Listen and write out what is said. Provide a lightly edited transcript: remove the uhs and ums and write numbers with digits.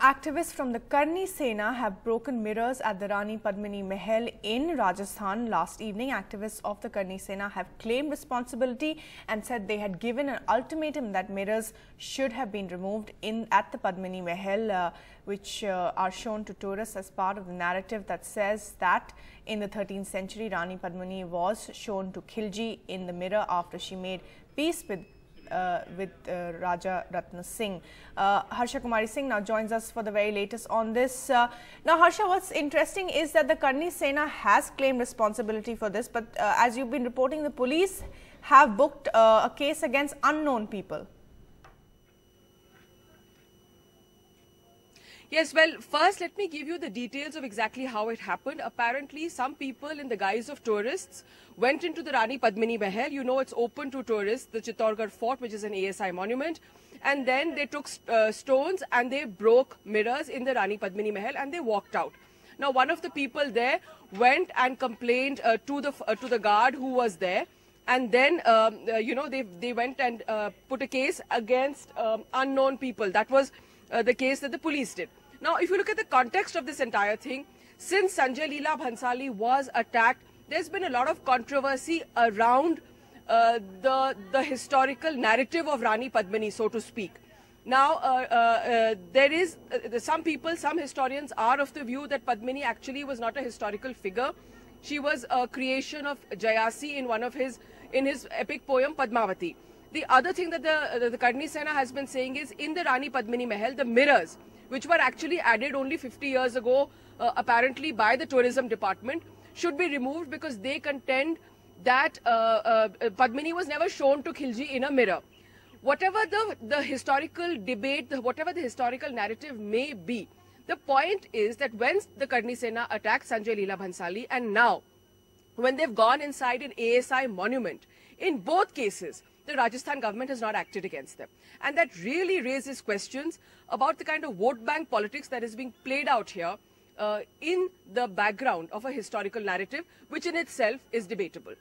activists from the Karni Sena have broken mirrors at the Rani Padmini Mahal in Rajasthan last evening. Activists of the Karni Sena have claimed responsibility and said they had given an ultimatum that mirrors should have been removed at the Padmini Mahal, which are shown to tourists as part of the narrative that says that in the 13th century, Rani Padmini was shown to Khilji in the mirror after she made peace with Raja Ratna Singh. Harsha Kumari Singh now joins us for the very latest on this. Now, Harsha, what's interesting is that the Karni Sena has claimed responsibility for this, but as you've been reporting, the police have booked a case against unknown people. Yes, well, first let me give you the details of exactly how it happened. Apparently, some people in the guise of tourists went into the Rani Padmini Mahal. You know, it's open to tourists, the Chittorgarh Fort, which is an ASI monument. And then they took stones and they broke mirrors in the Rani Padmini Mahal and they walked out. Now, one of the people there went and complained to the guard who was there. And then, they went and put a case against unknown people. That was the case that the police did. Now, if you look at the context of this entire thing, since Sanjay Leela Bhansali was attacked, there's been a lot of controversy around the historical narrative of Rani Padmini, so to speak. Now, there is some historians are of the view that Padmini actually was not a historical figure. She was a creation of Jayasi in his epic poem Padmavati. The other thing that the Karni Sena has been saying is, in the Rani Padmini Mahal, the mirrors, which were actually added only 50 years ago, apparently by the tourism department, should be removed because they contend that Padmini was never shown to Khilji in a mirror. Whatever the historical debate, whatever the historical narrative may be, the point is that when the Karni Sena attacked Sanjay Leela Bhansali and now when they've gone inside an ASI monument, in both cases, the Rajasthan government has not acted against them. And that really raises questions about the kind of vote bank politics that is being played out here in the background of a historical narrative, which in itself is debatable.